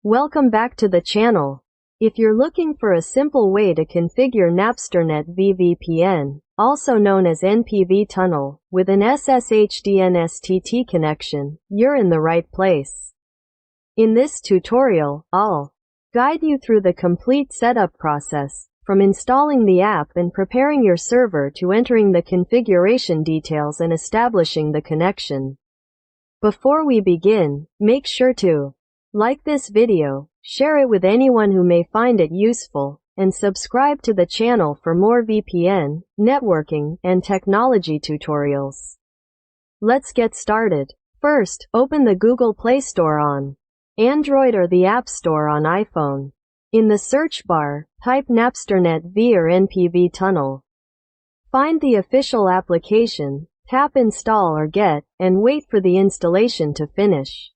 Welcome back to the channel. If you're looking for a simple way to configure NapsternetV VPN, also known as NPV Tunnel, with an SSH DNSTT connection, you're in the right place. In this tutorial, I'll guide you through the complete setup process, from installing the app and preparing your server to entering the configuration details and establishing the connection. Before we begin, make sure to like this video, share it with anyone who may find it useful, and subscribe to the channel for more VPN, networking, and technology tutorials. Let's get started. First, open the Google Play Store on Android or the App Store on iPhone. In the search bar, type NapsternetV or NPV Tunnel. Find the official application, tap Install or Get, and wait for the installation to finish.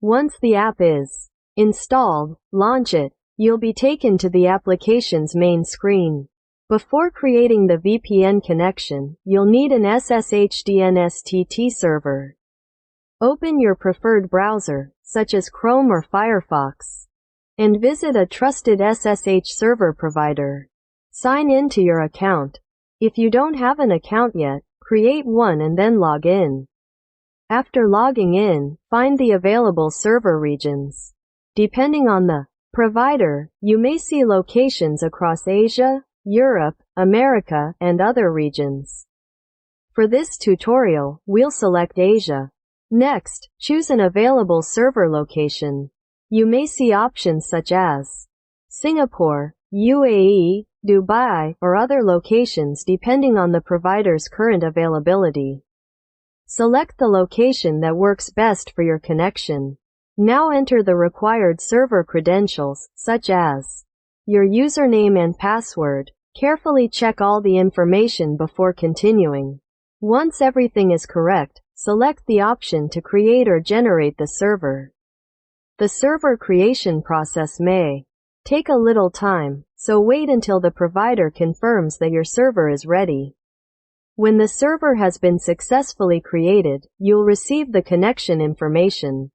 Once the app is installed, launch it. You'll be taken to the application's main screen. Before creating the VPN connection, you'll need an SSH DNSTT server. Open your preferred browser, such as Chrome or Firefox, and visit a trusted SSH server provider. Sign in to your account. If you don't have an account yet, create one and then log in. After logging in, find the available server regions. Depending on the provider, you may see locations across Asia, Europe, America, and other regions. For this tutorial, we'll select Asia. Next, choose an available server location. You may see options such as Singapore, UAE, Dubai, or other locations depending on the provider's current availability. Select the location that works best for your connection. Now enter the required server credentials, such as your username and password. Carefully check all the information before continuing. Once everything is correct, select the option to create or generate the server. The server creation process may take a little time, so wait until the provider confirms that your server is ready. When the server has been successfully created, you'll receive the connection information.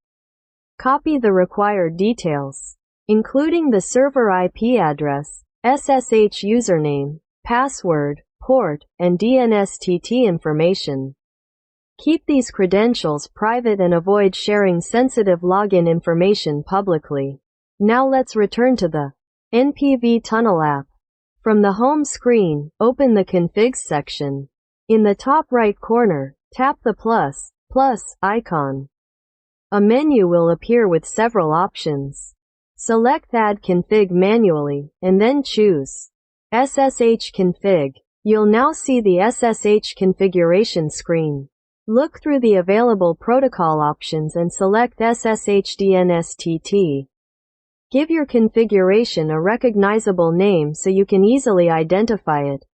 Copy the required details, including the server IP address, SSH username, password, port, and DNSTT information. Keep these credentials private and avoid sharing sensitive login information publicly. Now let's return to the NPV Tunnel app. From the home screen, open the Configs section. In the top right corner, tap the plus icon. A menu will appear with several options. Select Add Config manually, and then choose SSH Config. You'll now see the SSH configuration screen. Look through the available protocol options and select SSH DNSTT. Give your configuration a recognizable name so you can easily identify it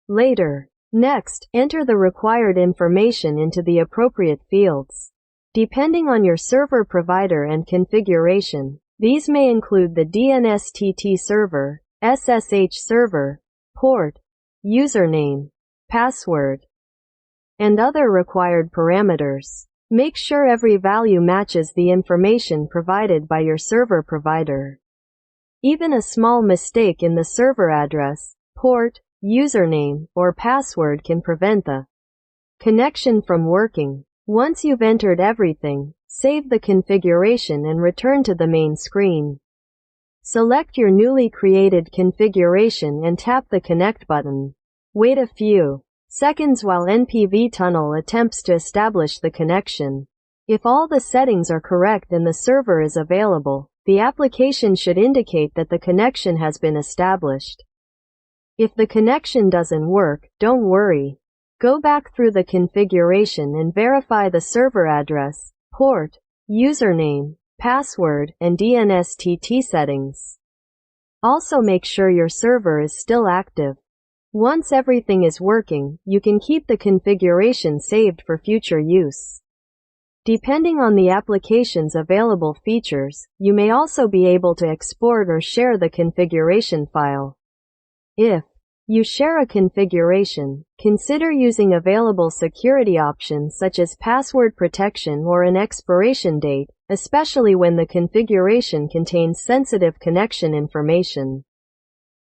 later. Next, enter the required information into the appropriate fields. Depending on your server provider and configuration, these may include the DNSTT server, SSH server, port, username, password, and other required parameters. Make sure every value matches the information provided by your server provider. Even a small mistake in the server address, port, username, or password can prevent the connection from working. Once you've entered everything, save the configuration and return to the main screen. Select your newly created configuration and tap the Connect button. Wait a few seconds while NPV Tunnel attempts to establish the connection. If all the settings are correct and the server is available, the application should indicate that the connection has been established. If the connection doesn't work, don't worry. Go back through the configuration and verify the server address, port, username, password, and DNSTT settings. Also make sure your server is still active. Once everything is working, you can keep the configuration saved for future use. Depending on the application's available features, you may also be able to export or share the configuration file. If you share a configuration, consider using available security options such as password protection or an expiration date, especially when the configuration contains sensitive connection information.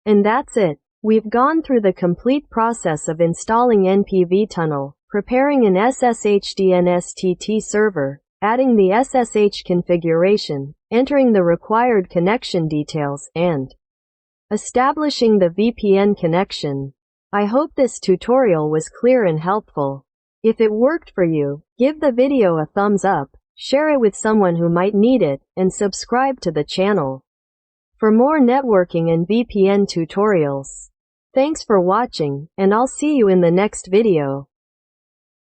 And that's it. We've gone through the complete process of installing NPV Tunnel, preparing an SSH DNSTT server, adding the SSH configuration, entering the required connection details, and establishing the VPN connection. I hope this tutorial was clear and helpful. If it worked for you, give the video a thumbs up, share it with someone who might need it, and subscribe to the channel for more networking and VPN tutorials. Thanks for watching, and I'll see you in the next video.